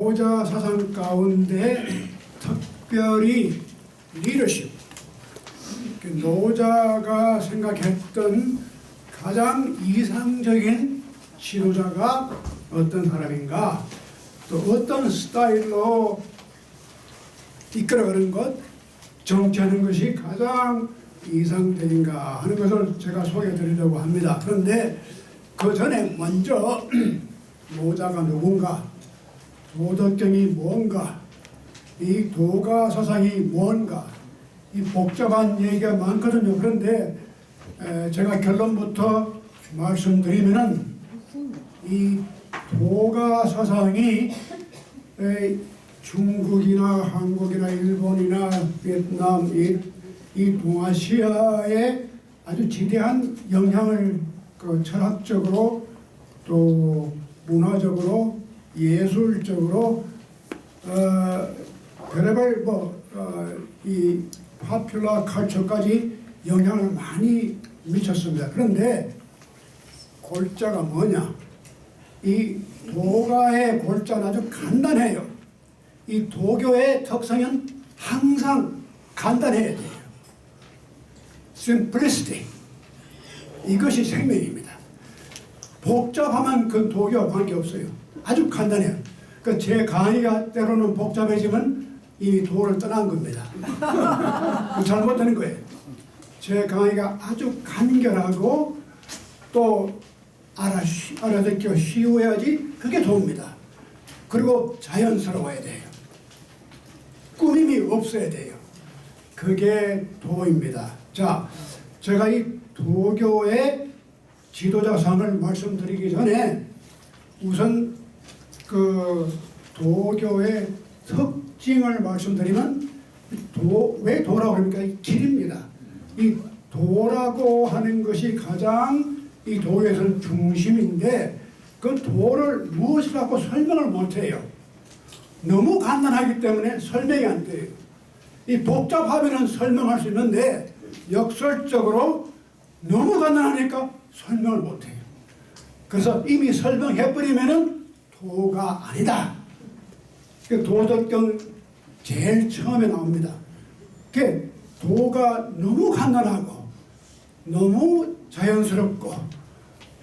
노자 사상 가운데 특별히 리더십, 노자가 생각했던 가장 이상적인 지도자가 어떤 사람인가, 또 어떤 스타일로 이끌어가는 것, 정치하는 것이 가장 이상적인가 하는 것을 제가 소개해 드리려고 합니다. 그런데 그 전에 먼저 노자가 누군가, 도덕경이 뭔가, 이 도가 사상이 뭔가, 이 복잡한 얘기가 많거든요. 그런데 제가 결론부터 말씀드리면은 이 도가 사상이 중국이나 한국이나 일본이나 베트남, 이 동아시아에 아주 지대한 영향을 철학적으로 또 문화적으로 예술적으로 별의별 이 파퓰러 컬처까지 영향을 많이 미쳤습니다. 그런데 골자가 뭐냐? 이 도가의 골자는 아주 간단해요. 이 도교의 특성은 항상 간단해야 돼요. simplicity. 이것이 생명입니다. 복잡하면 그 도교와 관계없어요. 아주 간단해요. 제 강의가 때로는 복잡해지면 이미 도를 떠난 겁니다. 잘못되는 거예요. 제 강의가 아주 간결하고 또 알아듣기 쉬워야지 그게 도입니다. 그리고 자연스러워야 돼요. 꾸밈이 없어야 돼요. 그게 도입니다. 자, 제가 이 도교의 지도자상을 말씀드리기 전에 우선 그 도교의 특징을 말씀드리면 왜 도라고 합니까? 길입니다. 이 도라고 하는 것이 가장 이 도교에서는 중심인데 그 도를 무엇이라고 설명을 못해요. 너무 간단하기 때문에 설명이 안 돼요. 이 복잡하면 설명할 수 있는데 역설적으로 너무 간단하니까 설명을 못해요. 그래서 이미 설명해버리면은 도가 아니다. 도덕경 제일 처음에 나옵니다. 도가 너무 간단하고 너무 자연스럽고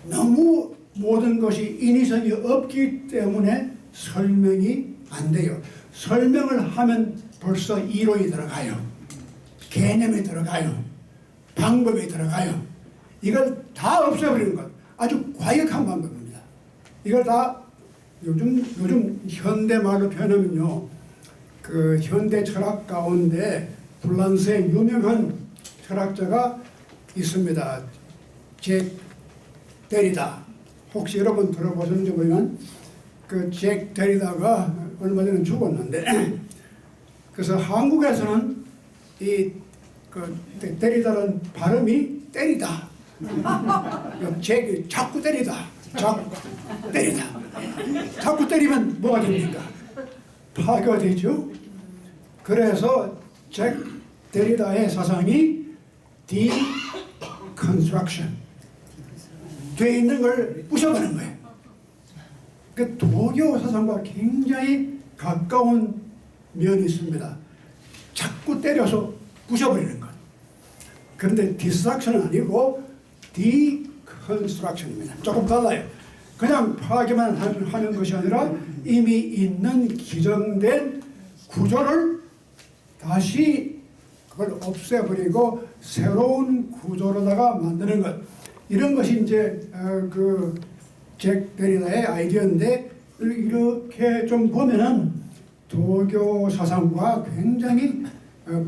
너무 모든 것이 인위성이 없기 때문에 설명이 안 돼요. 설명을 하면 벌써 이론이 들어가요. 개념이 들어가요. 방법이 들어가요. 이걸 다 없애버리는 것. 아주 과격한 방법입니다. 이걸 다 요즘 현대 말로 표현하면요, 그 현대 철학 가운데 프랑스의 유명한 철학자가 있습니다. 잭 데리다. 혹시 여러분 들어보셨는지 모르지만 그 잭 데리다가 얼마 전에 죽었는데 그래서 한국에서는 이 그 데리다는 발음이 때리다. 잭이 자꾸 때리다. 자꾸 때리다. 자꾸 때리면 뭐가 됩니까? 파괴가 되죠. 그래서 잭 데리다의 사상이 deconstruction. 돼 있는 걸 부셔버리는 거예요. 그 도교 사상과 굉장히 가까운 면이 있습니다. 자꾸 때려서 부셔버리는 것. 그런데 디스트럭션은 아니고 deconstruction입니다. 조금 달라요. 그냥 파괴만 하는 것이 아니라 이미 있는 기정된 구조를 다시 그걸 없애버리고 새로운 구조로다가 만드는 것. 이런 것이 이제 그 잭 데리다의 아이디어인데 이렇게 좀 보면은 도교 사상과 굉장히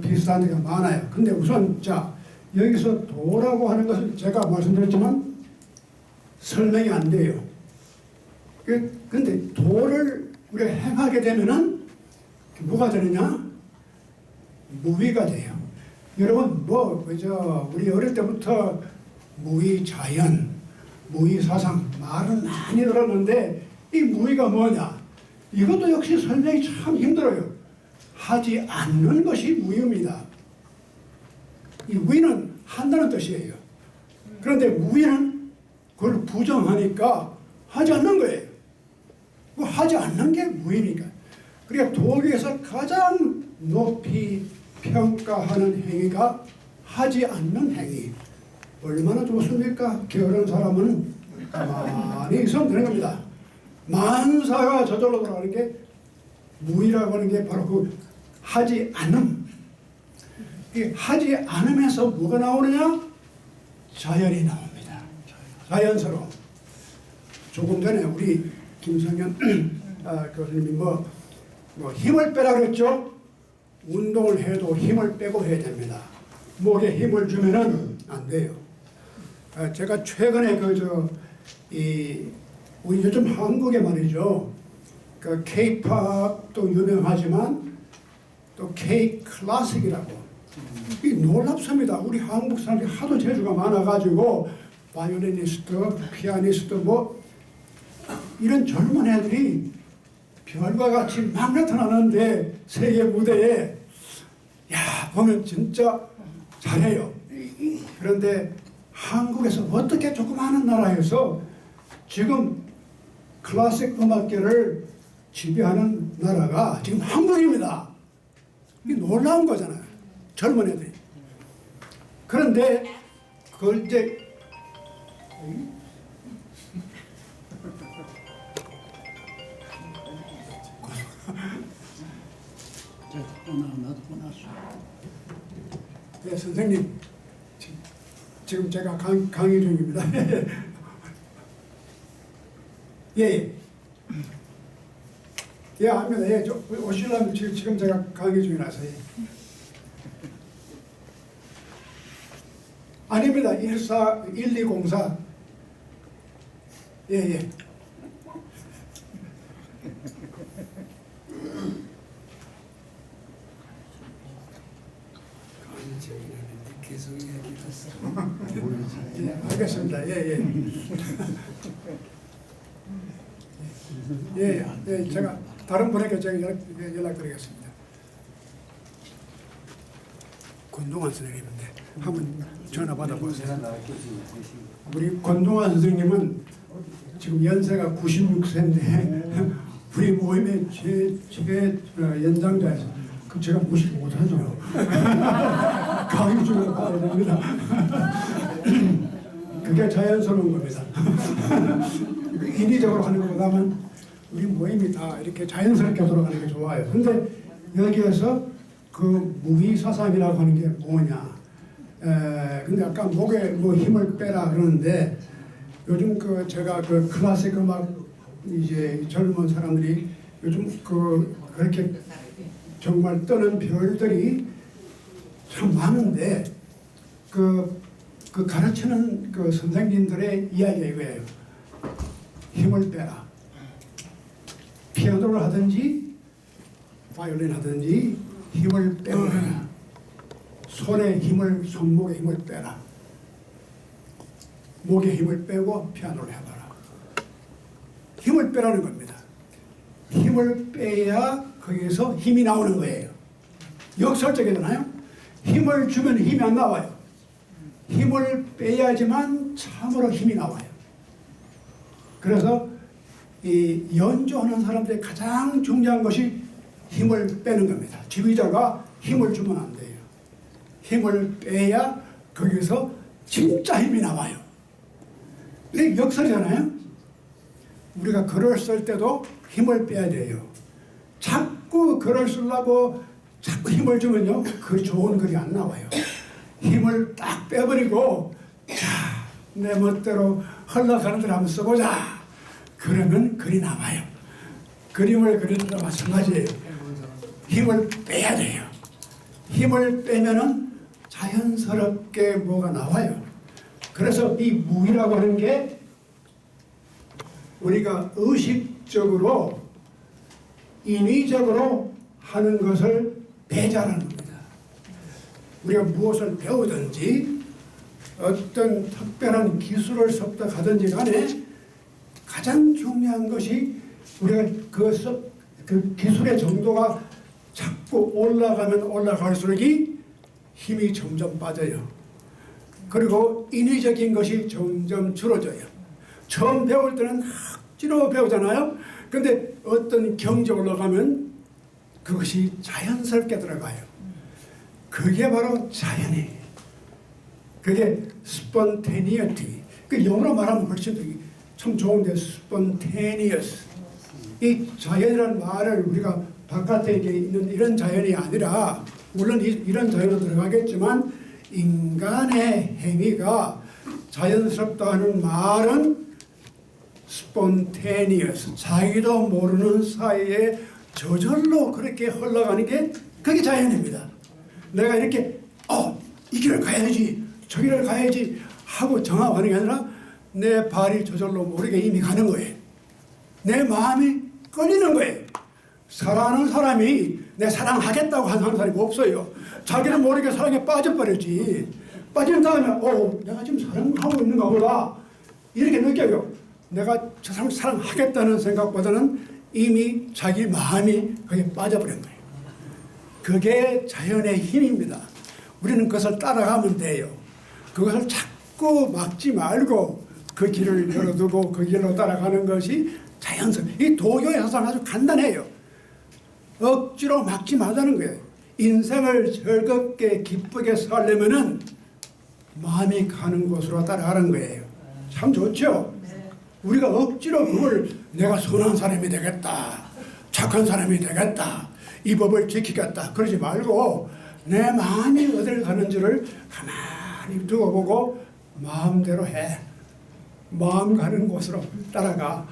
비슷한 데가 많아요. 근데 우선 자 여기서 도라고 하는 것은 제가 말씀드렸지만 설명이 안 돼요. 근데 도를 우리가 행하게 되면은 뭐가 되느냐? 무위가 돼요. 여러분 우리 어릴 때부터 무위 자연, 무위 사상 말은 많이 들었는데 이 무위가 뭐냐? 이것도 역시 설명이 참 힘들어요. 하지 않는 것이 무위입니다. 이 위는 한다는 뜻이에요. 그런데 무위는 그걸 부정하니까 하지 않는 거예요. 하지 않는 게 무위니까. 그러니까 도교에서 가장 높이 평가하는 행위가 하지 않는 행위. 얼마나 좋습니까? 게으른 사람은 가만히 있으면 되는 겁니다. 만사가 저절로 돌아가는 게 무의라고 하는 게 바로 그 하지 않음. 이 하지 않으면서 뭐가 나오느냐? 자연이 나옵니다. 자연스러움. 조금 전에 우리 김성현 교수님이 뭐 힘을 빼라 그랬죠? 운동을 해도 힘을 빼고 해야 됩니다. 목에 힘을 주면은 안 돼요. 제가 최근에 우리 요즘 한국에 말이죠. 그 K-팝도 유명하지만 또 K-클래식이라고. 이 놀랍습니다. 우리 한국 사람들이 하도 재주가 많아가지고 바이올리니스트, 피아니스트 뭐 이런 젊은 애들이 별과 같이 막 나타나는데 세계 무대에 야 보면 진짜 잘해요. 그런데 한국에서 어떻게 조그마한 나라에서 지금 클래식 음악계를 지배하는 나라가 지금 한국입니다. 이게 놀라운 거잖아요. 젊은 애들이. 그런데 그걸 이제 나도 보냈어. 네, 선생님. 지금 제가 강의 중입니다. 예. 예, 압니다. 예, 오시려면 지금 제가 강의 중이라서. 예. 아닙니다. 1204. 예, 예. 계속 얘기했어. 예, 알겠습니다. 예, 예. 예, 예, 제가 다른 분에게 제가 연락드리겠습니다. 권동환 선생님인데 한번 전화 받아보세요. 우리 권동환 선생님은 지금 연세가 96세인데 우리 모임의 제 연장자에서 그 제가 무시 못하죠. 강의 중에 봐야 됩니다. 그게 자연스러운 겁니다. 인위적으로 하는 것보다는 우리 모임이 다 이렇게 자연스럽게 돌아가는 게 좋아요. 근데 여기에서 그 무위사상이라고 하는 게 뭐냐? 근데 아까 목에 뭐 힘을 빼라 그러는데 요즘 제가 클래식 음악 이제 젊은 사람들이 요즘 그렇게 정말 뜨는 별들이 참 많은데 그 가르치는 선생님들의 이야기가 이거예요. 힘을 빼라. 피아노를 하든지 바이올린 하든지 힘을 빼고 해라. 손에 힘을, 손목에 힘을 빼라. 목에 힘을 빼고 피아노를 해봐라. 힘을 빼라는 겁니다. 힘을 빼야 거기에서 힘이 나오는 거예요. 역설적이잖아요. 힘을 주면 힘이 안 나와요. 힘을 빼야지만 참으로 힘이 나와요. 그래서 이 연주하는 사람들의 가장 중요한 것이 힘을 빼는 겁니다. 지휘자가 힘을 주면 안 돼요. 힘을 빼야 거기서 진짜 힘이 나와요. 이게 역설이잖아요. 우리가 글을 쓸 때도 힘을 빼야 돼요. 자꾸 글을 쓰려고 자꾸 힘을 주면요, 그 좋은 글이 안 나와요. 힘을 딱 빼버리고 자, 내 멋대로 흘러가는 대로 한번 써보자. 그러면 글이 나와요. 그림을 그리는 거랑 마찬가지예요. 힘을 빼야 돼요. 힘을 빼면은 자연스럽게 뭐가 나와요. 그래서 이 무이라고 하는 게 우리가 의식적으로 인위적으로 하는 것을 배제하는 겁니다. 우리가 무엇을 배우든지 어떤 특별한 기술을 습득하든지 간에 가장 중요한 것이 우리가 그 기술의 정도가 자꾸 올라가면 올라갈수록 힘이 점점 빠져요. 그리고 인위적인 것이 점점 줄어져요. 처음 배울 때는 억지로 배우잖아요. 근데 어떤 경지 올라가면 그것이 자연스럽게 들어가요. 그게 바로 자연이에요. 그게 spontaneity. 그 영어로 말하면 훨씬 참 좋은데 spontaneous. 이 자연이라는 말을 우리가 바깥에 있는 이런 자연이 아니라 물론 이런 자연도 들어가겠지만 인간의 행위가 자연스럽다 하는 말은 spontaneous. 자기도 모르는 사이에 저절로 그렇게 흘러가는 게 그게 자연입니다. 내가 이렇게 이 길을 가야지 저 길을 가야지 하고 정하고 게 아니라 내 발이 저절로 모르게 이미 가는 거예요. 내 마음이 끌리는 거예요. 사랑하는 사람이 내 사랑하겠다고 하는 사람이 없어요. 자기는 모르게 사랑에 빠져버렸지. 빠진 다음에 내가 지금 사랑하고 있는가 보다 이렇게 느껴요. 내가 저 사람을 사랑하겠다는 생각보다는 이미 자기 마음이 거기에 빠져버린 거예요. 그게 자연의 힘입니다. 우리는 그것을 따라가면 돼요. 그것을 자꾸 막지 말고 그 길을 열어두고 그 길로 따라가는 것이 자연스러워요. 이 도교의 사상은 아주 간단해요. 억지로 막지 말라는 거예요. 인생을 즐겁게 기쁘게 살려면은 마음이 가는 곳으로 따라가는 거예요. 참 좋죠? 우리가 억지로 그걸 내가 선한 사람이 되겠다, 착한 사람이 되겠다, 이 법을 지키겠다 그러지 말고 내 마음이 어디를 가는지를 가만히 두고 보고 마음대로 해. 마음 가는 곳으로 따라가.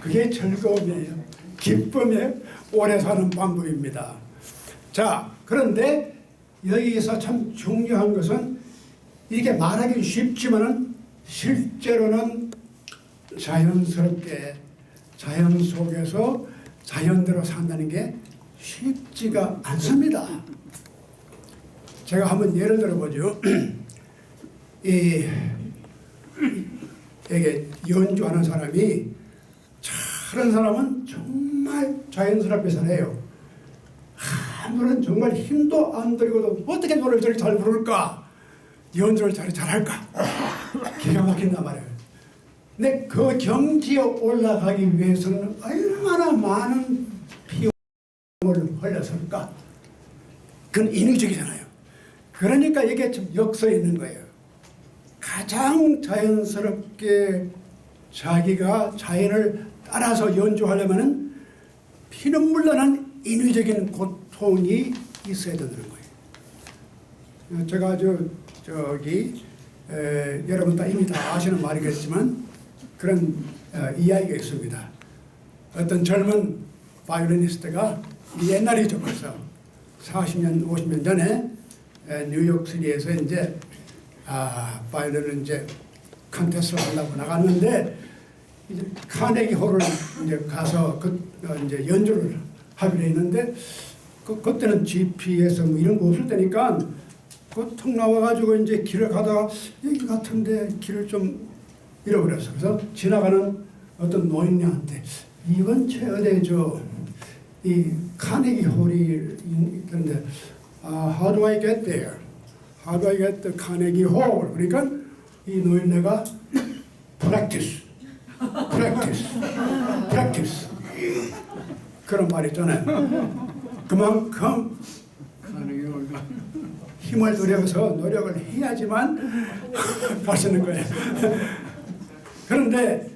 그게 즐거움이에요. 기쁨이에요. 오래 사는 방법입니다. 자, 그런데 여기서 참 중요한 것은 이게 말하기 쉽지만은 실제로는 자연스럽게 자연 속에서 자연대로 산다는 게 쉽지가 않습니다. 제가 한번 예를 들어보죠. 이게 연주하는 사람이 다른 사람은 정말 자연스럽게 살아요. 아무런 정말 힘도 안 들이고도 어떻게 노래를 저렇게 잘 부를까? 연주를 잘할까? 기가 막힌단 말이에요. 근데 그 경지에 올라가기 위해서는 얼마나 많은 피땀을 흘렸을까? 그건 인위적이잖아요. 그러니까 이게 좀 역사에 있는 거예요. 가장 자연스럽게 자기가 자연을 따라서 연주하려면은 피눈물 나는 인위적인 고통이 있어야 된다는 거예요. 제가 여러분 다 이미 다 아시는 말이겠지만 그런 이야기가 있습니다. 어떤 젊은 바이올리니스트가 옛날이죠. 벌써 40년, 50년 전에 뉴욕시티에서 이제 바이올린을 이제 컨테스트를 하려고 나갔는데 이제 카네기 홀을 이제 가서 이제 연주를 하기로 했는데 그때는 GPS 뭐 이런 거 없을 때니까 턱 나와가지고 이제 길을 가다가 여기 같은데 길을 좀 잃어버렸어. 그래서 지나가는 어떤 노인네한테 이 근처에 어디 이 카네기 홀이 있는데 how do I get there? How do I get the Carnegie Hall? 그러니까 이 노인네가 practice 그런 말 있잖아요. 그만큼 힘을 들여서 노력을 해야지만 할 수 있는 거예요. 그런데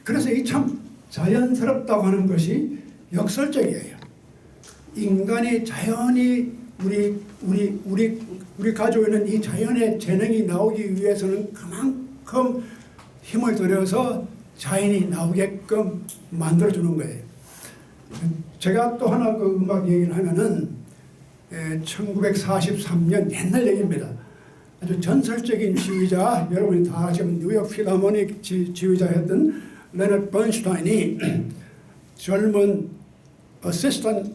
그래서 이 참 자연스럽다고 하는 것이 역설적이에요. 인간이 자연히 우리 가지고 있는 이 자연의 재능이 나오기 위해서는 그만큼 힘을 들여서 자연이 나오게끔 만들어주는 거예요. 제가 또 하나 그 음악 얘기를 하면은 1943년 옛날 얘기입니다. 아주 전설적인 지휘자, 여러분이 다 아시는 뉴욕 필하모닉 지휘자였던 레너드 번슈타인이 젊은 어시스턴트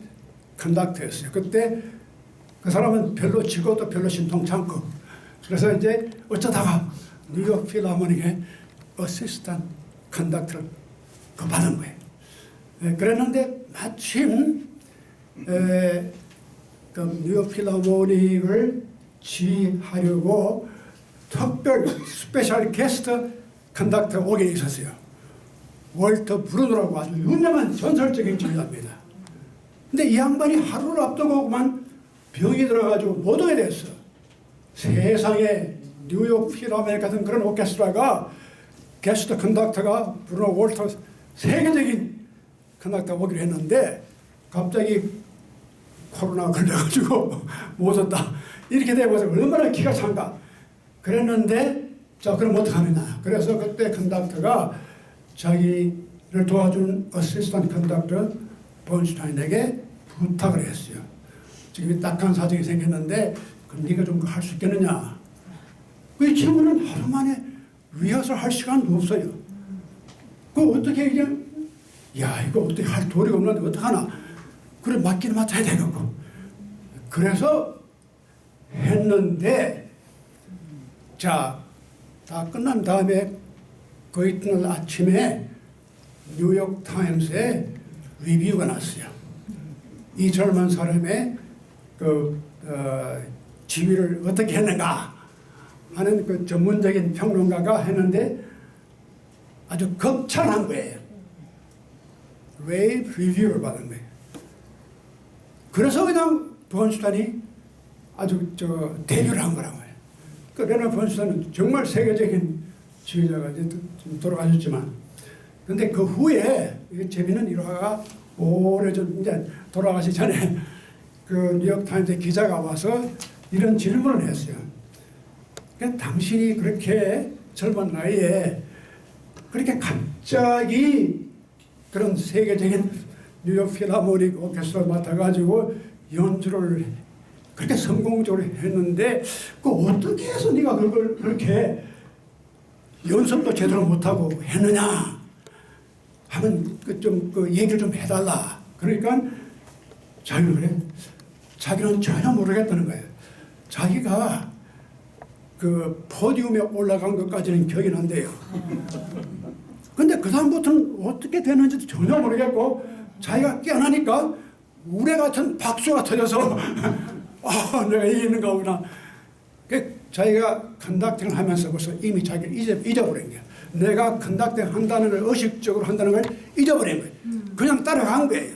컨덕터였어요. 그때 그 사람은 별로 직업도 별로 신통치 않고 그래서 이제 어쩌다가 뉴욕 필하모닉의 어시스턴트 컨덕터를 받은 거예요. 그랬는데 마침 그 뉴욕 필하모닉을 지휘하려고 특별 스페셜 게스트 컨덕터 오게 있었어요. 월터 브루노라고 아주 유명한 전설적인 지휘자입니다. 근데 이 양반이 하루를 앞두고만 병이 들어가지고 못 오게 됐어. 세상에 뉴욕 필하모닉 같은 그런 오케스트라가 게스트 컨덕터가 브루노 월터스 세계적인 컨덕터가 오기로 했는데 갑자기 코로나 걸려가지고 못 왔다. 이렇게 되면서 얼마나 기가 찬가. 그랬는데 자 그럼 어떡하느냐. 그래서 그때 컨덕터가 자기를 도와준 어시스턴트 컨덕터 번슈타인에게 부탁을 했어요. 지금 딱한 사정이 생겼는데 그럼 네가 좀 할 수 있겠느냐. 그 친구는 하루 만에 리허설 할 시간도 없어요. 그 어떻게 그냥 야 이거 어떻게 할 도리가 없는데 어떡하나. 그래 맡기는 맡아야 되겠고. 그래서 했는데 자 다 끝난 다음에 그 이튿날 아침에 뉴욕 타임스에 리뷰가 났어요. 이 젊은 사람의 지휘를 어떻게 했는가 하는 그 전문적인 평론가가 했는데 아주 극찬한 거예요. 레이브 리뷰를 받은 거예요. 그래서 그냥 번슈타인이 아주 데뷔를 한 거라고요. 그 레너드 번슈타인은 정말 세계적인 지휘자가 이제 좀 돌아가셨지만, 근데 그 후에 재미있는 일화가 오래전 이제 돌아가시 전에 그 뉴욕 타임스 기자가 와서 이런 질문을 했어요. 그러니까 당신이 그렇게 젊은 나이에 그렇게 갑자기 그런 세계적인 뉴욕 필하모닉 오케스트라 맡아가지고 연주를 그렇게 성공적으로 했는데 그 어떻게 해서 네가 그걸 그렇게 연습도 제대로 못하고 했느냐 하면 그 얘기를 좀 해달라. 그러니까 자기는 그래. 자기는 전혀 모르겠다는 거예요. 자기가 그 포디움에 올라간 것까지는 기억이 난대요. 근데 그 다음부터는 어떻게 되는지도 전혀 모르겠고 자기가 깨어나니까 우레 같은 박수가 터져서 내가 이기는가 보구나. 자기가 컨덕팅을 하면서 벌써 이미 자기를 잊어버린 거야. 내가 컨덕팅 한다는 걸 의식적으로 한다는 걸 잊어버린 거예요. 그냥 따라간 거예요.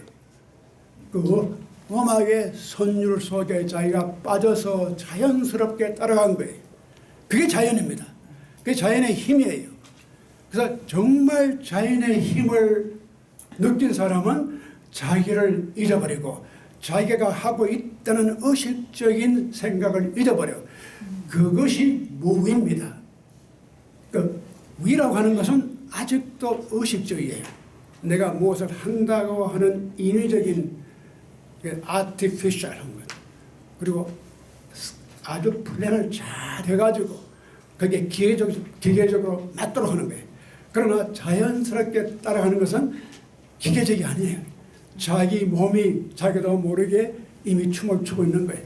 그 음악의 선율 속에 자기가 빠져서 자연스럽게 따라간 거예요. 그게 자연입니다. 그게 자연의 힘이에요. 그래서 정말 자연의 힘을 느낀 사람은 자기를 잊어버리고 자기가 하고 있다는 의식적인 생각을 잊어버려. 그것이 무위입니다. 그 위라고 하는 것은 아직도 의식적이에요. 내가 무엇을 한다고 하는 인위적인 아티피셜한 것. 그리고 아주 플랜을 잘 해가지고 그게 기계적으로 맞도록 하는 거예요. 그러나 자연스럽게 따라가는 것은 기계적이 아니에요. 자기 몸이 자기도 모르게 이미 춤을 추고 있는 거예요.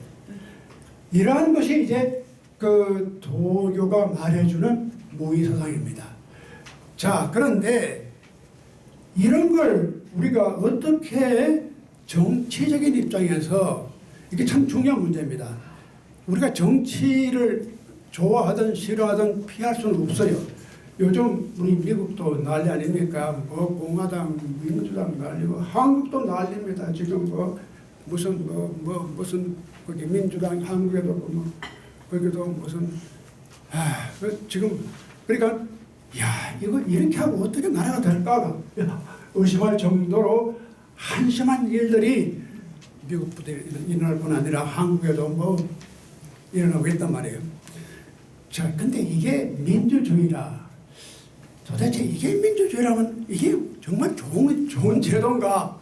이러한 것이 이제 그 도교가 말해주는 무의사상입니다. 자, 그런데 이런 걸 우리가 어떻게 정치적인 입장에서 이게 참 중요한 문제입니다. 우리가 정치를 좋아하든 싫어하든 피할 수는 없어요. 요즘 우리 미국도 난리 아닙니까? 뭐 공화당, 민주당 난리고 한국도 난리입니다. 지금 무슨 거기 민주당 한국에도 거기도 무슨 지금 그러니까 이거 이렇게 하고 어떻게 나라가 될까 의심할 정도로 한심한 일들이 미국부터 일어날 뿐 아니라 한국에도 일어나고 있단 말이에요. 자, 근데 이게 민주주의라. 도대체 이게 민주주의라면 이게 정말 좋은 제도인가?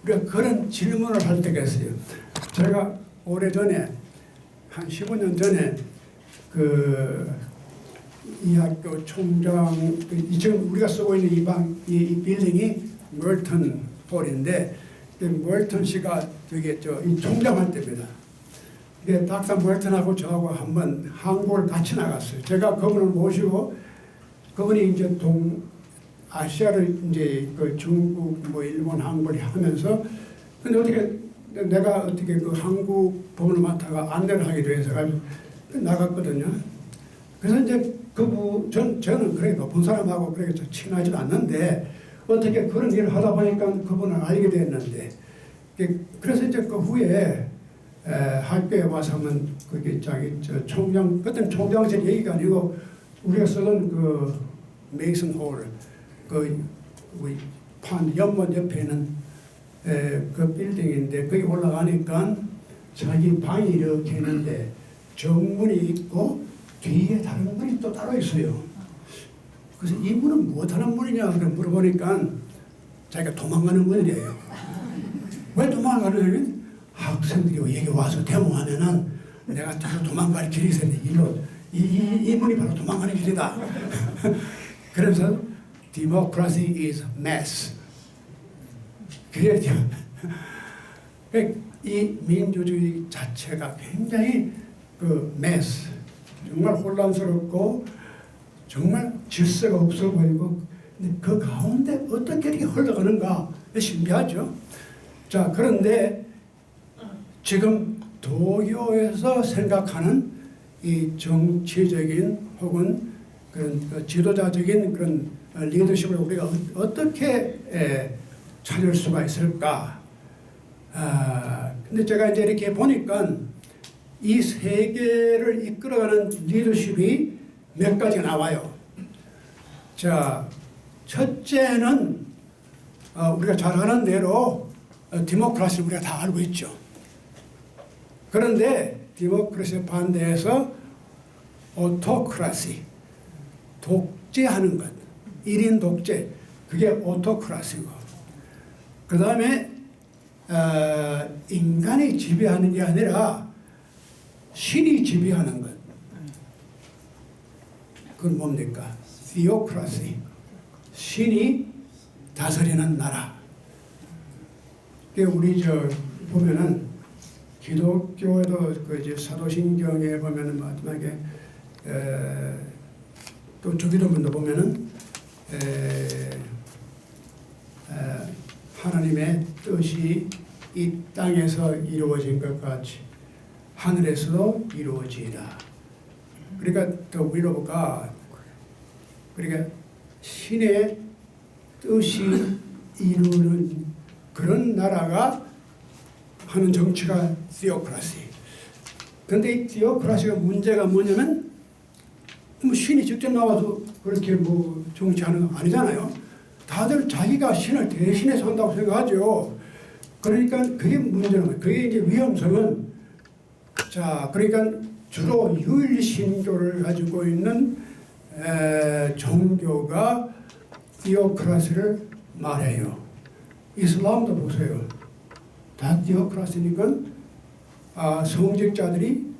우리가 그런 질문을 할 때가 있어요. 제가 오래전에 한 15년 전에 이 학교 총장 지금 우리가 쓰고 있는 이 빌딩이 멀턴 홀인데 멀턴 씨가 이 총장할 때입니다. 닥터 멀턴하고 저하고 한번 한국을 같이 나갔어요. 제가 그분을 모시고 그분이 이제 동아시아를 이제 그 중국 일본 한국을 하면서 근데 내가 그 한국 법을 맡아가 안내를 하기로 해서 가지고 나갔거든요. 그래서 이제 저는 그렇게 높은 사람하고 그렇게 친하지도 않는데 어떻게 그런 일을 하다 보니까 그분을 알게 됐는데 그래서 이제 그 후에 학교에 와서 하면 그게 자기 총장 그때는 총장실 얘기가 아니고 우리가 쓰던 그 메이슨 홀 그 우리 판 연못 옆에 있는 그 빌딩인데 거기 올라가니까 자기 방이 이렇게 있는데 정문이 있고 뒤에 다른 문이 또 따로 있어요. 그래서 이 문은 무엇하는 문이냐 물어보니까 자기가 도망가는 문이래요. 왜 도망가느냐면 학생들이 여기 와서 데모하면은 내가 도망갈 길이 있었는데 일로 이 문이 바로 도망가는 길이다. 그래서 democracy is mess. 그래야죠. 이 민주주의 자체가 굉장히 그 mess, 정말 혼란스럽고 정말 질서가 없어 보이고 근데 그 가운데 어떻게 이렇게 흘러가는가 신기하죠. 자, 그런데 지금 도교에서 생각하는 이 정치적인 혹은 그런 그 지도자적인 그런 리더십을 우리가 어떻게 찾을 수가 있을까? 근데 제가 이제 이렇게 보니까 이 세계를 이끌어가는 리더십이 몇 가지가 나와요. 자, 첫째는 우리가 잘 아는 대로 디모크라시를 우리가 다 알고 있죠. 그런데 디모크라시 반대해서 오토크라시, 독재하는 것, 1인 독재, 그게 오토크라시고 그 다음에 인간이 지배하는 게 아니라 신이 지배하는 것, 그건 뭡니까? theocracy, 신이 다스리는 나라. 우리 보면은 기독교에도 그 이제 사도신경에 보면은 마지막에 또 주기도문도 보면은 하나님의 뜻이 이 땅에서 이루어진 것 같이 하늘에서도 이루어지리라. 그러니까 the will of God, 그러니까 신의 뜻이 이루는 그런 나라가 하는 정치가 theocracy. 그런데 이 theocracy가 문제가 뭐냐면 뭐 신이 직접 나와서 그렇게 뭐 정치하는 거 아니잖아요. 다들 자기가 신을 대신해서 한다고 생각하죠. 그러니까 그게 문제는 거예요. 그게 이제 위험성은 자, 그러니까 주로 유일신교를 가지고 있는 종교가 theocracy를 말해요. 이슬람도 보세요. 다 theocracy니까 성직자들이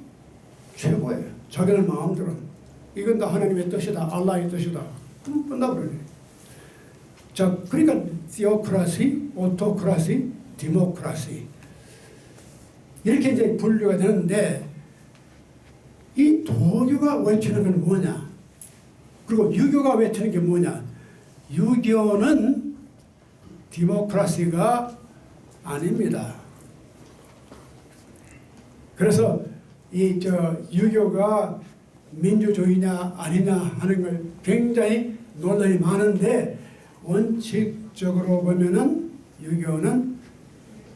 최고예요. 자기들 마음대로 이건 다 하나님의 뜻이다, 알라의 뜻이다. 끝나버려요. 자, 그러니까 theocracy, autocracy, democracy 이렇게 이제 분류가 되는데 이 도교가 외치는 건 뭐냐? 그리고 유교가 외치는 게 뭐냐? 유교는 디모크라시가 아닙니다. 그래서 이 유교가 민주주의냐 아니냐 하는 걸 굉장히 논란이 많은데 원칙적으로 보면은 유교는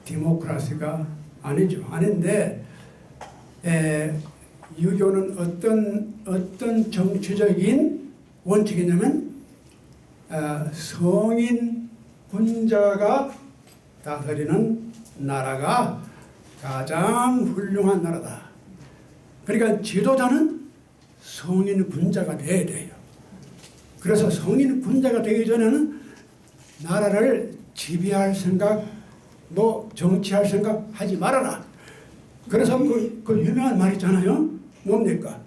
디모크라시가 아니죠. 아닌데 유교는 어떤 정치적인 원칙이냐면 성인 군자가 다스리는 나라가 가장 훌륭한 나라다. 그러니까 지도자는 성인 군자가 돼야 돼요. 그래서 성인 군자가 되기 전에는 나라를 지배할 생각, 뭐 정치할 생각 하지 말아라. 그래서 그 유명한 말 있잖아요. 뭡니까?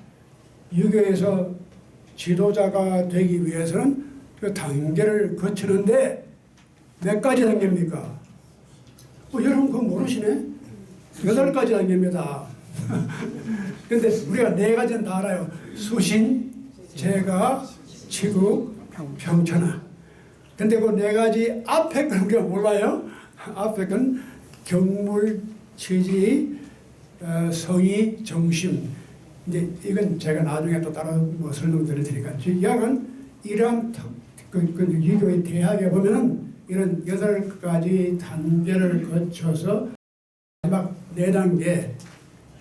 유교에서 지도자가 되기 위해서는 그 단계를 거치는데 몇 가지 단계입니까? 여러분 그거 모르시네? 8가지 단계입니다. 근데 우리가 4가지는 다 알아요. 수신, 제가, 치국, 평천하. 근데 그 4가지 앞에 건 우리가 몰라요. 앞에 건 경물, 취지, 성의, 정심. 이제 이건 제가 나중에 또 따로 뭐 설명드릴 테니까. 약은 이러한 그 유교의 대학에 보면은 이런 8가지 단계를 거쳐서 마지막 4단계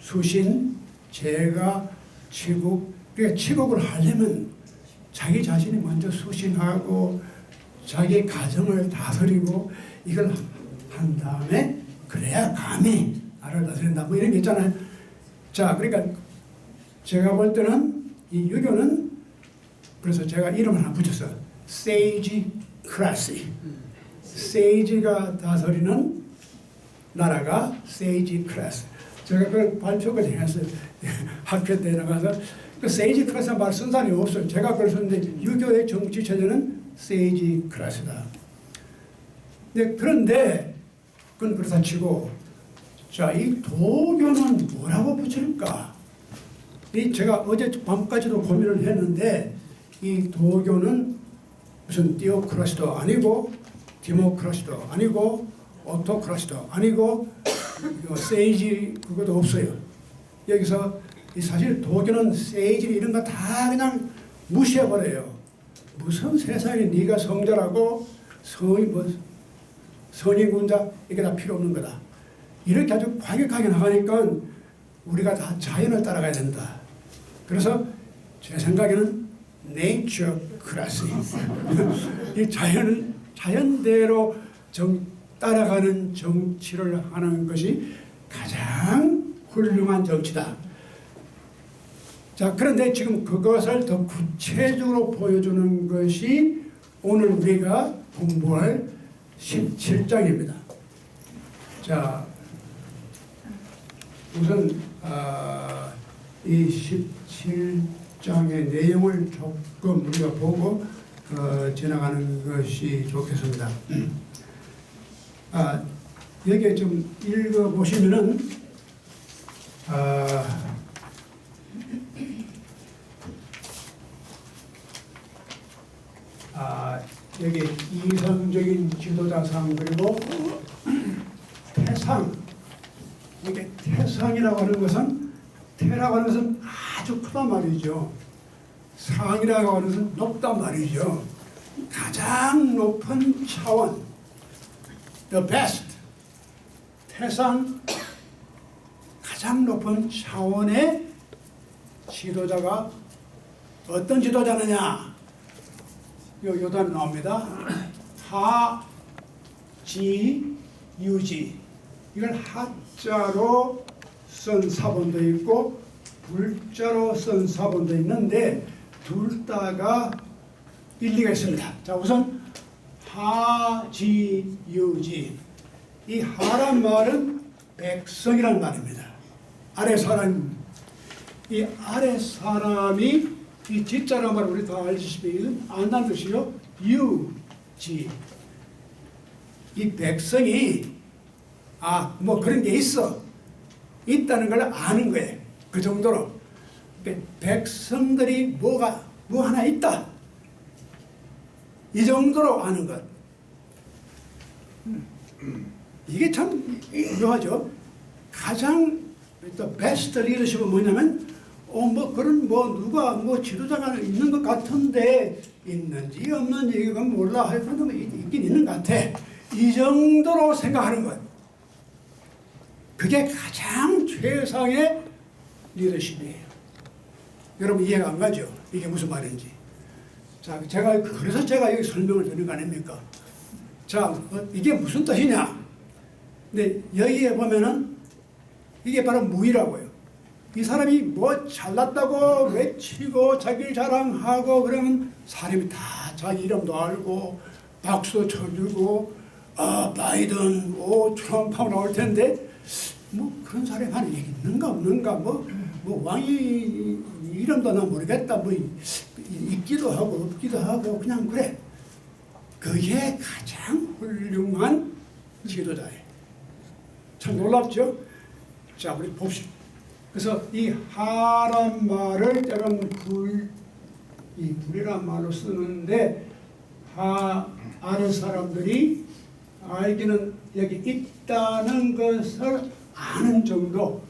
수신, 제가, 치국. 그러니까 치국을 하려면 자기 자신이 먼저 수신하고 자기 가정을 다스리고 이걸 한 다음에 그래야 감히 나를 다스린다. 뭐 이런 게 있잖아요. 자, 그러니까 제가 볼 때는 이 유교는 그래서 제가 이름을 하나 붙였어요. 세이지 크라시. 세이지가 다스리는 나라가 세이지 크라시. 제가 그걸 발표까지 했어요. 학교 때 나가서 그 세이지 크라시라는 말 쓴 사람이 없어요. 제가 그걸 썼는데 유교의 정치 체제는 세이지 크라시다. 네, 그런데 그건 그렇다 치고 자, 이 도교는 뭐라고 붙일까? 이 제가 어제 밤까지도 고민을 했는데 이 도교는 무슨 티오크라시도 아니고 디모크라시도 아니고 오토크라시도 아니고 세이지 그것도 없어요. 여기서 사실 도교는 세이지 이런 거 다 그냥 무시해버려요. 무슨 세상에 네가 성자라고 선인군자 이게 다 필요 없는 거다. 이렇게 아주 과격하게 나가니까 우리가 다 자연을 따라가야 된다. 그래서 제 생각에는 네이처 클래스 이 자연대로 따라가는 정치를 하는 것이 가장 훌륭한 정치다. 자, 그런데 지금 그것을 더 구체적으로 보여주는 것이 오늘 우리가 공부할 17장입니다. 자, 우선 이 17장의 내용을 조금 우리가 보고 지나가는 것이 좋겠습니다. 여기에 좀 읽어보시면은 여기 이성적인 지도자상 그리고 태상. 이게 태상이라고 하는 것은 태라고 하는 것은 아주 크단 말이죠. 상이라고 하는 것은 높단 말이죠. 가장 높은 차원, the best. 태상 가장 높은 차원의 지도자가 어떤 지도자느냐? 요단 나옵니다. 하, 지, 유지. 이걸 하자로 쓴 사본도 있고 불자로 쓴 사본도 있는데 둘 다가 일리가 있습니다. 자, 우선 하, 지, 유지. 이 하란 말은 백성이란 말입니다. 아래 사람. 이 아래 사람이 이 지자란 말 우리 다 알시다시피 안다는 뜻이요. 유지. 이 백성이 뭐 그런 게 있다는 걸 아는 거예요. 그 정도로 백성들이 뭐 하나 있다. 이 정도로 아는 것. 이게 참 묘하죠. 가장 베스트 리더십은 뭐냐면 누가 지도자가 있는 것 같은데 있는지 없는지 이건 몰라 하여튼 있긴 있는 것 같아. 이 정도로 생각하는 것. 그게 가장 최상의 리더십이에요. 여러분 이해가 안 가죠? 이게 무슨 말인지. 자, 그래서 제가 여기 설명을 드리는 거 아닙니까? 자, 이게 무슨 뜻이냐? 근데 여기에 보면은 이게 바로 무의라고요. 이 사람이 뭐 잘났다고 외치고 자기 자랑하고 그러면 사람이 다 자기 이름도 알고 박수도 쳐주고 바이든 트럼프하고 나올 텐데 뭐 그런 사람이 하는 얘기 있는가 없는가 뭐 왕이 이름도 나 모르겠다 뭐 있기도 하고 없기도 하고 그냥 그래. 그게 가장 훌륭한 지도자예요. 참 놀랍죠? 자, 우리 봅시다. 그래서 이 하란 말을 때로는 불이란 말로 쓰는데 아는 사람들이 알기는 여기 있다는 것을 아는 정도.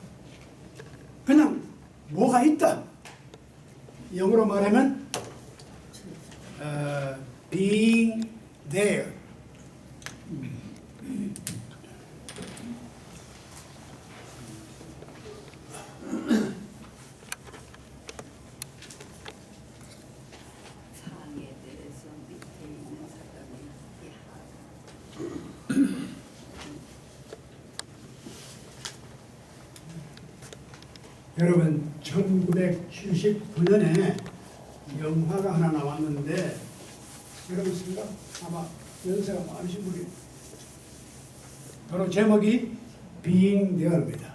그냥 뭐가 있다. 영어로 말하면 being there. 여러분 1979년에 영화가 하나 나왔는데 여러분 생각 아마 연세가 많으신 분이 바로 제목이 Being There입니다.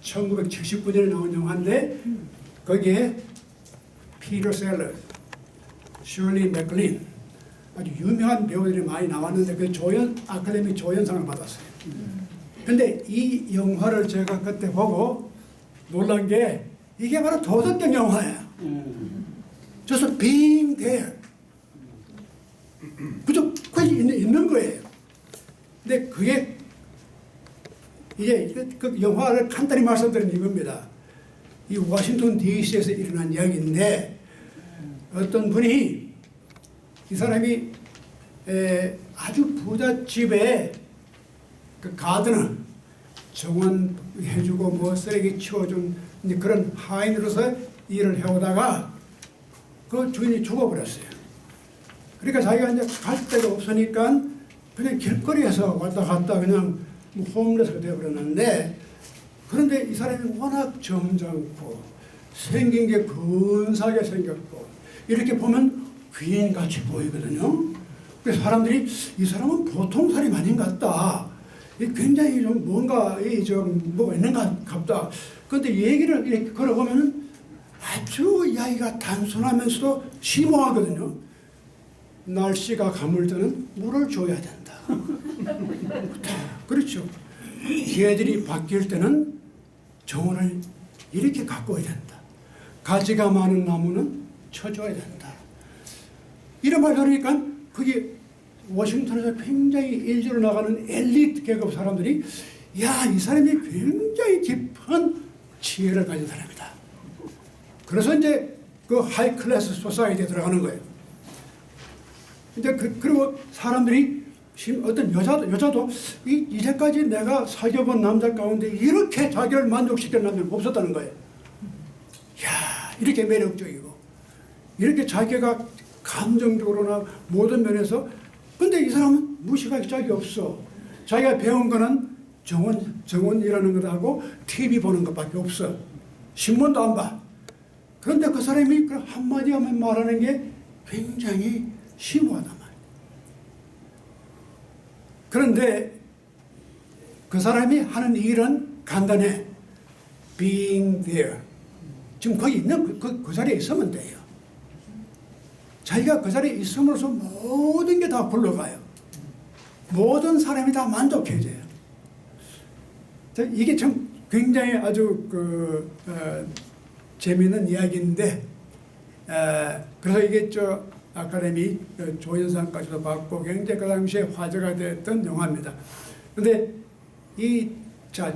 1979년에 나온 영화인데 거기에 피터 셀러, 셜리 맥클린 아주 유명한 배우들이 많이 나왔는데 그 아카데미 조연상을 받았어요. 근데 이 영화를 제가 그때 보고 놀란 게 이게 바로 도덕적 영화예요. just being there. 그저 거기 있는 거예요. 근데 그게 이제 그 영화를 간단히 말씀드리는 이겁니다. 이 워싱턴 DC에서 일어난 이야기인데 어떤 분이 이 사람이 아주 부잣집에 그 가드너 정원해주고 뭐 쓰레기 치워준 이제 그런 하인으로서 일을 해오다가 그 주인이 죽어버렸어요. 그러니까 자기가 이제 갈 데가 없으니까 그냥 길거리에서 왔다 갔다 그냥 뭐 홈레스가 되어버렸는데 그런데 이 사람이 워낙 점잖고 생긴 게 근사하게 생겼고 이렇게 보면 귀인같이 보이거든요. 그래서 사람들이 이 사람은 보통 사람이 아닌 것 같다. 굉장히 좀 뭔가 좀 뭐가 있는 것 같다. 그런데 얘기를 이렇게 걸어보면 아주 이야기가 단순하면서도 심오하거든요. 날씨가 가물때는 물을 줘야 된다. 그렇죠. 계절이 바뀔 때는 정원을 이렇게 가꿔야 된다. 가지가 많은 나무는 쳐줘야 된다. 이런 말 들으니까 그게 워싱턴에서 굉장히 일주로 나가는 엘리트 계급 사람들이 야, 이 사람이 굉장히 깊은 지혜를 가진 사람이다. 그래서 이제 그 하이 클래스 소사이티에 들어가는 거예요. 이제 그리고 사람들이 어떤 여자도 이제까지 내가 사귀어본 남자 가운데 이렇게 자기를 만족시키는 남자는 없었다는 거예요. 야, 이렇게 매력적이고 이렇게 자기가 감정적으로나 모든 면에서 근데 이 사람은 무식할 적이 없어. 자기가 배운 거는 정원이라는 것하고 TV 보는 것밖에 없어. 신문도 안 봐. 그런데 그 사람이 그 한마디 하면 말하는 게 굉장히 심오하단 말이에요. 그런데 그 사람이 하는 일은 간단해. Being there. 지금 거기 있는 그 자리에 있으면 돼요. 자기가 그 자리에 있음으로써 모든 게 다 굴러가요. 모든 사람이 다 만족해져요. 이게 참 굉장히 아주 재미있는 이야기인데 그래서 이게 아카데미 조연상까지도 받고 굉장히 그 당시에 화제가 됐던 영화입니다. 그런데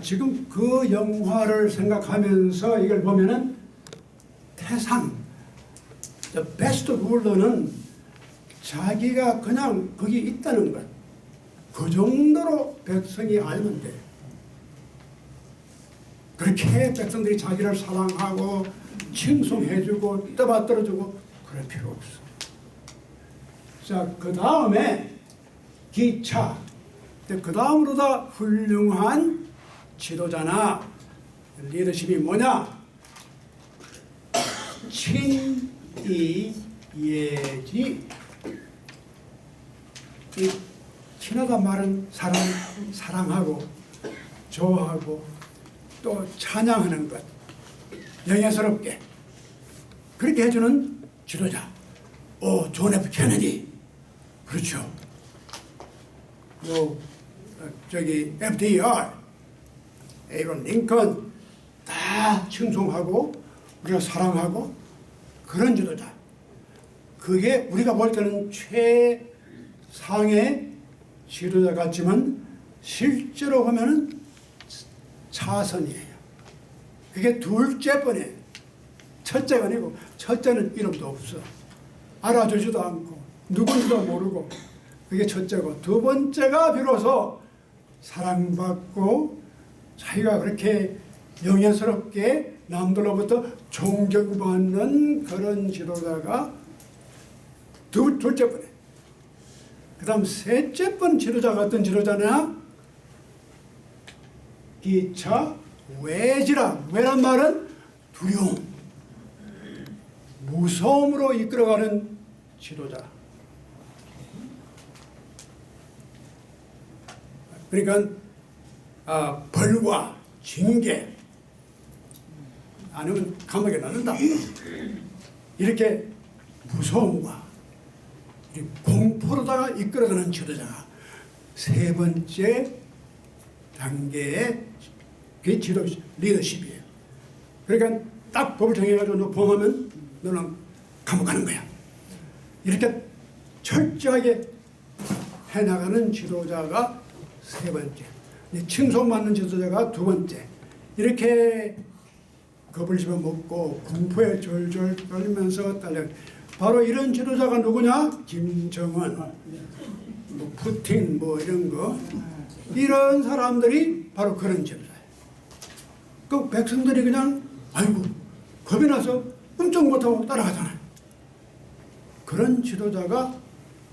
지금 그 영화를 생각하면서 이걸 보면은 태상 베스트 룰러는 자기가 그냥 거기 있다는 것. 그 정도로 백성이 알면 돼. 그렇게 백성들이 자기를 사랑하고 칭송해주고 떠받들어주고 그럴 필요 없어. 자, 그 다음에 기차. 그 다음으로 다 훌륭한 지도자나 리더십이 뭐냐? 친이예지. 이 친하다 말은 사랑하고 좋아하고 또 찬양하는 것, 영예스럽게 그렇게 해주는 지도자. 존 F 케네디, 그렇죠. FDR, 에이브럼 링컨 다 칭송하고 우리가 사랑하고 그런 지도자. 그게 우리가 볼 때는 최상의 지도자 같지만 실제로 보면은 차선이에요. 그게 둘째뿐이에요. 첫째가 아니고 첫째는 이름도 없어. 알아주지도 않고 누군지도 모르고 그게 첫째고 두 번째가 비로소 사랑받고 자기가 그렇게 영예스럽게 남들로부터 존경받는 그런 지도자가 둘째뿐이에요. 그 다음 셋째뿐 지도자가 어떤 지도자냐? 기차 외지라, 외란 말은 두려움, 무서움으로 이끌어가는 지도자. 그러니까 벌과 징계, 아니면 감옥에 넣는다, 이렇게 무서움과 공포로다가 이끌어가는 지도자가 세 번째 단계의 그 지도 리더십이에요. 그러니까 딱 법을 정해가지고 너 범하면 너는 감옥 가는 거야. 이렇게 철저하게 해나가는 지도자가 세 번째, 칭송받는 지도자가 두 번째. 이렇게 겁을 집어먹고 공포에 졸졸 떨면서 딸려. 바로 이런 지도자가 누구냐? 김정은, 뭐 푸틴, 뭐 이런 거, 이런 사람들이 바로 그런 지도자예요. 그 백성들이 그냥 아이고 겁이 나서 꼼짝 못하고 따라가잖아요. 그런 지도자가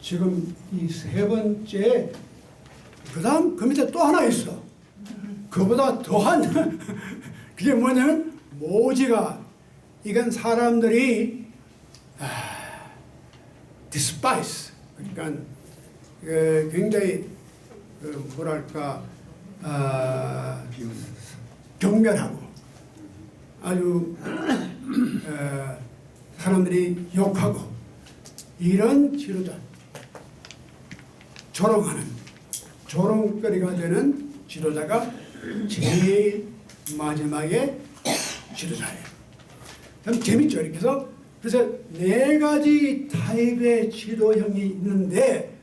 지금 이 세 번째, 그 다음 그 밑에 또 하나 있어. 그보다 더한 그게 뭐냐면 모지가, 이건 사람들이 despise, 그러니까 굉장히 뭐랄까 경멸하고 아주 사람들이 욕하고 이런 지도자, 조롱하는, 조롱거리가 되는 지도자가 제일 마지막에 지도자예요. 참 재밌죠. 이렇게 해서 그래서 네 가지 타입의 지도형이 있는데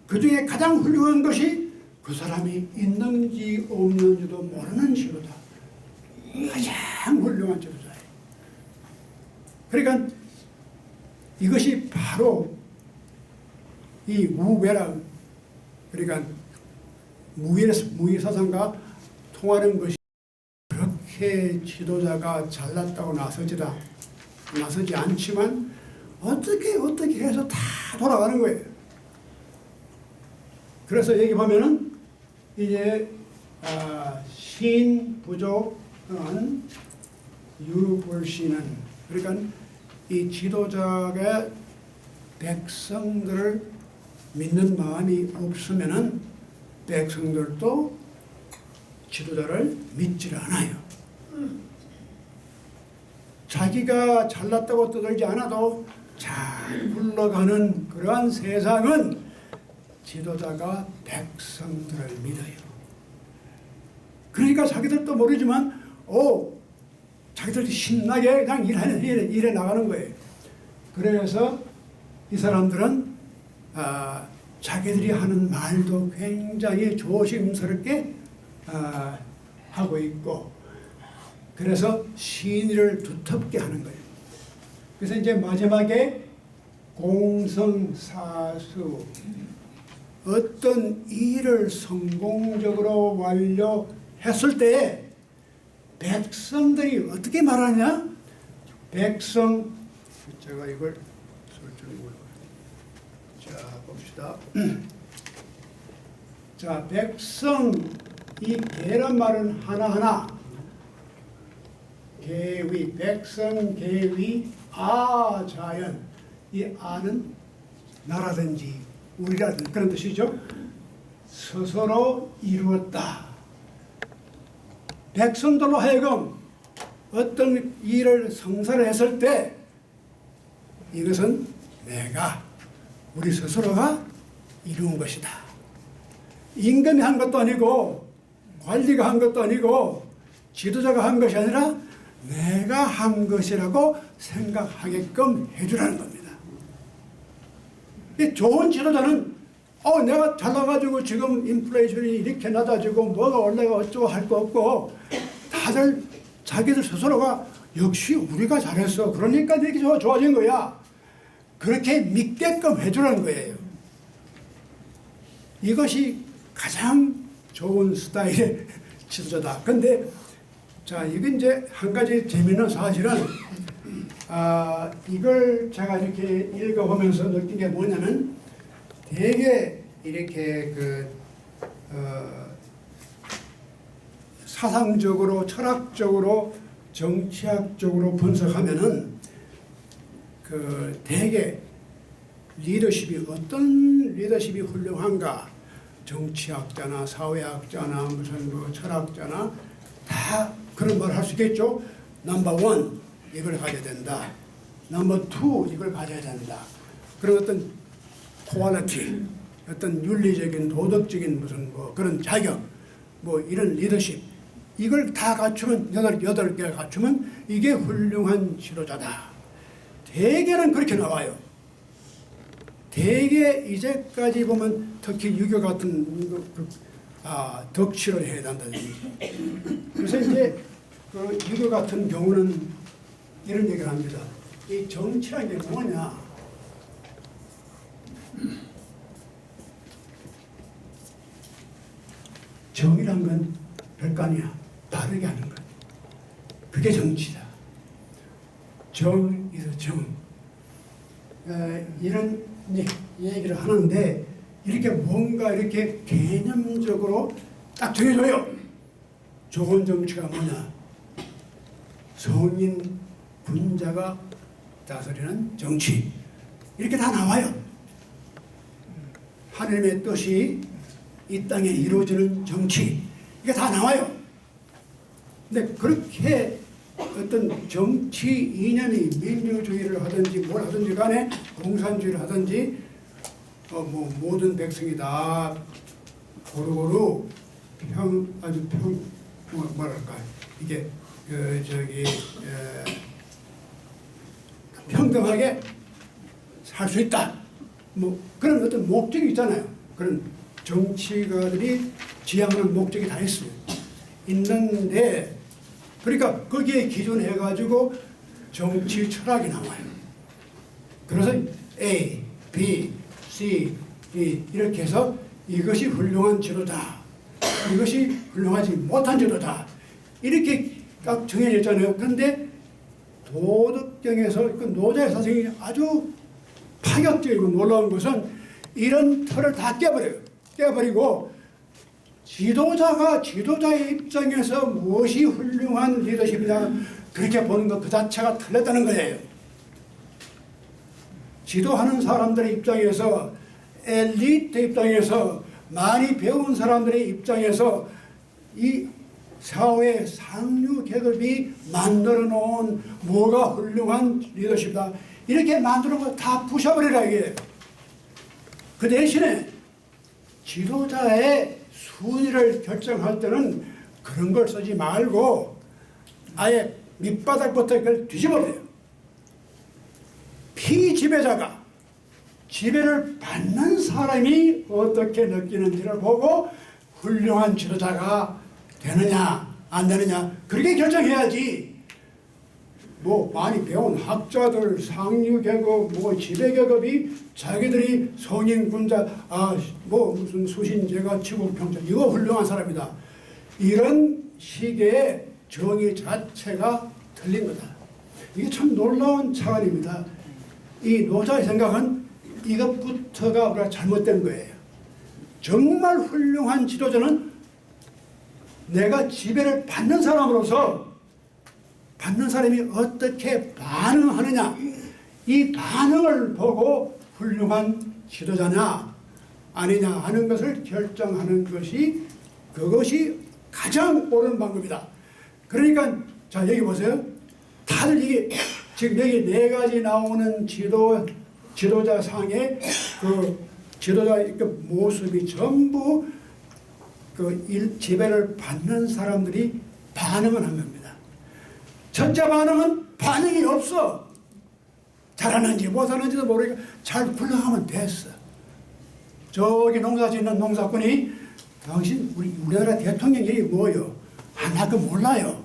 그 중에 가장 훌륭한 것이 그 사람이 있는지 없는지도 모르는 지도자. 가장 훌륭한 지도자예요. 그러니까 이것이 바로 이 우배랑, 그러니까 무위사상과 통하는 것이, 그렇게 지도자가 잘났다고 나서지 않지만 어떻게 해서 다 돌아가는 거예요. 그래서 여기 보면은 이제 신 부족은 유불신은, 그러니까 이 지도자가 백성들을 믿는 마음이 없으면은 백성들도 지도자를 믿질 않아요. 자기가 잘났다고 떠들지 않아도 잘 굴러가는 그러한 세상은 지도자가 백성들을 믿어요. 그러니까 자기들도 모르지만 자기들이 신나게 그냥 일해 나가는 거예요. 그래서 이 사람들은 자기들이 하는 말도 굉장히 조심스럽게 하고 있고, 그래서 신의를 두텁게 하는 거예요. 그래서 이제 마지막에 공성사수, 어떤 일을 성공적으로 완료했을 때 백성들이 어떻게 말하냐? 제가 이걸 설정을 자 봅시다. 자, 백성, 이 개란 말은 하나하나, 계위, 백성, 계위, 자연. 이 아는 나라든지 우리라든지 그런 뜻이죠. 스스로 이루었다. 백성들로 하여금 어떤 일을 성사를 했을 때 이것은 우리 스스로가 이룬 것이다. 임금이 한 것도 아니고 관리가 한 것도 아니고 지도자가 한 것이 아니라 내가 한 것이라고 생각하게끔 해주라는 겁니다. 좋은 지도자는 내가 잘나가지고 지금 인플레이션이 이렇게 낮아지고 뭐가 올라가 어쩌고 할 거 없고 다들 자기들 스스로가 역시 우리가 잘했어. 그러니까 이렇게 좋아진 거야. 그렇게 믿게끔 해주라는 거예요. 이것이 가장 좋은 스타일의 지도자다. 근데 자, 이게 이제 한 가지 재미있는 사실은 이걸 제가 이렇게 읽어보면서 느낀 게 뭐냐면 되게 이렇게 사상적으로, 철학적으로, 정치학적으로 분석하면은 그 대개 리더십이 어떤 리더십이 훌륭한가, 정치학자나 사회학자나 무슨 뭐 철학자나 다 그런 말 할 수 있겠죠. 넘버 원 이걸 가져야 된다. 넘버 투 이걸 가져야 된다. 그런 어떤 퀄리티, 어떤 윤리적인 도덕적인 무슨 뭐 그런 자격, 뭐 이런 리더십 이걸 다 갖추면 여덟 개를 갖추면 이게 훌륭한 지도자다. 대개는 그렇게 나와요. 대개 이제까지 보면 특히 유교 같은 덕치를 해야 된다든지. 그래서 이제 그 유교 같은 경우는 이런 얘기를 합니다. 이 정치라는 게 뭐냐? 정이란 건 별거 아니야. 바르게 하는 것. 그게 정치다. 정이다, 정. 이런 얘기를 하는데 이렇게 뭔가 이렇게 개념적으로 딱 정해줘요. 좋은 정치가 뭐냐? 성인 군자가 다스리는 정치. 이렇게 다 나와요. 하나님의 뜻이 이 땅에 이루어지는 정치. 이게 다 나와요. 근데 그렇게 어떤 정치 이념이 민주주의를 하든지 뭘 하든지 간에 공산주의를 하든지 뭐 모든 백성이 다 고루고루 뭐랄까 이게 평등하게 살 수 있다. 뭐 그런 어떤 목적이 있잖아요. 그런 정치가들이 지향하는 목적이 다 있어요. 있는데 그러니까 거기에 기준해 가지고 정치 철학이 나와요. 그래서 A, B, C, D 이렇게 해서 이것이 훌륭한 지도다. 이것이 훌륭하지 못한 지도다. 이렇게 딱 정해졌잖아요. 그런데 도덕경에서 그 노자의 사상이 아주 파격적이고 놀라운 것은 이런 틀을 다 깨버려요. 깨버리고 지도자가 지도자의 입장에서 무엇이 훌륭한 리더십이냐 그렇게 보는 것 그 자체가 틀렸다는 거예요. 지도하는 사람들의 입장에서 엘리트 입장에서 많이 배운 사람들의 입장에서 이 사회 상류 계급이 만들어 놓은 뭐가 훌륭한 리더십이다 이렇게 만들어 놓은 거 다 부셔버리라 이게. 그 대신에 지도자의 순위를 결정할 때는 그런 걸 쓰지 말고 아예 밑바닥부터 그걸 뒤집어버려요. 피지배자가 지배를 받는 사람이 어떻게 느끼는지를 보고 훌륭한 지도자가 되느냐 안 되느냐 그렇게 결정해야지. 뭐 많이 배운 학자들 상류계급 뭐 지배계급이 자기들이 성인군자 뭐 무슨 수신제가 치국평자 이거 훌륭한 사람이다 이런 식의 정의 자체가 틀린 거다. 이게 참 놀라운 차원입니다. 이 노자의 생각은 이것부터가 우리가 잘못된 거예요. 정말 훌륭한 지도자는 내가 지배를 받는 사람으로서 받는 사람이 어떻게 반응하느냐 이 반응을 보고 훌륭한 지도자냐 아니냐 하는 것을 결정하는 것이 그것이 가장 옳은 방법이다. 그러니까 자 여기 보세요. 다들 이게 지금 여기 네 가지 나오는 지도자 상의 그 지도자의 그 모습이 전부 그 지배를 받는 사람들이 반응을 한 겁니다. 첫째 반응은 반응이 없어. 잘하는지 못하는지도 모르니까 잘 굴러가면 됐어. 저기 농사 짓는 농사꾼이 당신 우리나라 대통령 일이 뭐요? 나 그거 몰라요.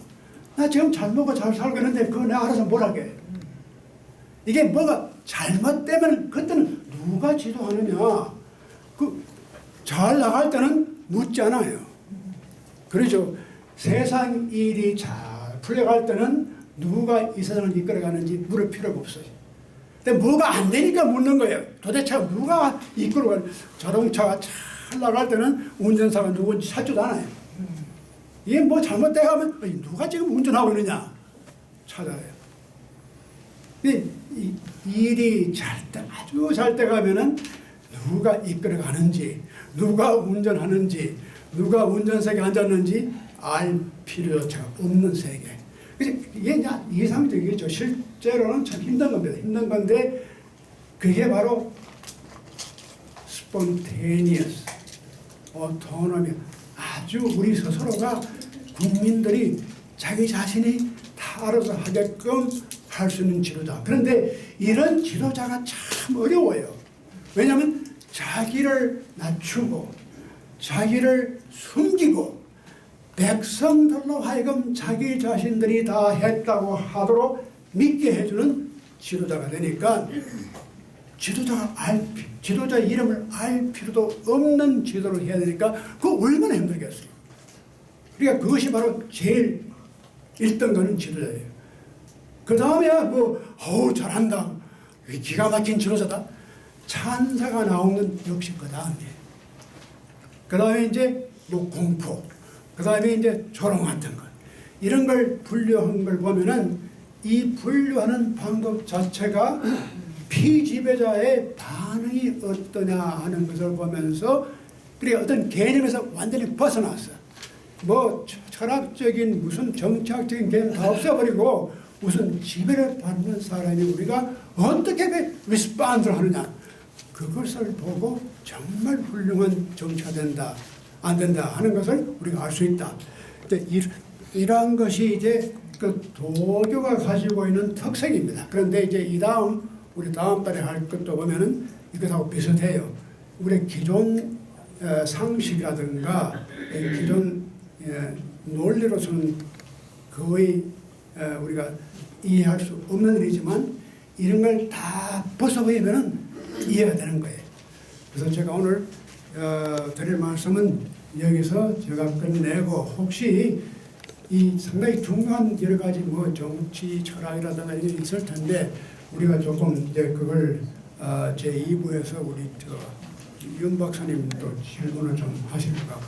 나 지금 잘 먹고 잘 살고 있는데 그거 내가 알아서 뭘 하게. 이게 뭐가 잘못되면 그때는 누가 지도하느냐. 잘 나갈 때는 묻지 않아요. 그렇죠. 세상 일이 잘 풀려갈 때는 누가 이 세상을 이끌어가는지 물을 필요가 없어요. 근데 뭐가 안 되니까 묻는 거예요. 도대체 누가 이끌어가는 자동차가 잘 나갈 때는 운전사가 누군지 찾지도 않아요. 이게 뭐 잘못돼가면 누가 지금 운전하고 있느냐 찾아요. 이 일이 아주 잘 돼가면은 누가 이끌어가는지, 누가 운전하는지, 누가 운전석에 앉았는지 알 필요조차 없는 세계. 그래서 이게 이제 이상적이죠. 실제로는 참 힘든 겁니다. 힘든 건데 그게 바로 spontaneous, autonomy, 아주 우리 스스로가 국민들이 자기 자신이 다 알아서 하게끔 할 수 있는 지도자. 그런데 이런 지도자가 참 어려워요. 왜냐하면 자기를 낮추고 자기를 숨기고 백성들로 하여금 자기 자신들이 다 했다고 하도록 믿게 해주는 지도자가 되니까 지도자 이름을 알 필요도 없는 지도를 해야 되니까 그거 얼마나 힘들겠어요. 그러니까 그것이 바로 제일 1등 가는 지도자예요. 그 다음에 잘한다, 기가 막힌 지도자다, 찬사가 나오는 역시 그 다음이에요. 그 다음에 이제 공포, 그 다음에 이제 조롱 같은 것, 이런 걸 분류한 걸 보면은 이 분류하는 방법 자체가 피지배자의 반응이 어떠냐 하는 것을 보면서 그래 어떤 개념에서 완전히 벗어났어. 뭐 철학적인 무슨 정치학적인 개념 다 없애버리고 우선 지배를 받는 사람이 우리가 어떻게 리스폰드를 하느냐, 그것을 보고 정말 훌륭한 정치가 된다 안 된다 하는 것을 우리가 알 수 있다. 이러한 것이 이제 그 도교가 가지고 있는 특색입니다. 그런데 이제 우리 다음 달에 할 것도 보면은 이것하고 비슷해요. 우리 기존 상식이라든가 기존 논리로서는 거의 우리가 이해할 수 없는 일이지만 이런 걸 다 벗어버리면 이해가 되는 거예요. 그래서 제가 오늘 드릴 말씀은 여기서 제가 끝내고, 혹시 이 상당히 중요한 여러 가지 뭐 정치 철학이라든가 이런 게 있을 텐데 우리가 조금 이제 그걸 제 2부에서 우리 윤 박사님도 질문을 좀 하실 것 같고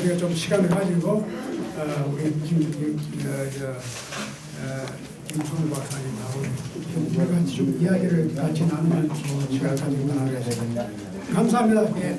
우리가 좀 시간을 가지고 우리 김성우 박사님하고 여러 가지 좀 이야기를 같이 나누는 시간을 가지고 나가겠습니다. 감사합니다. 예.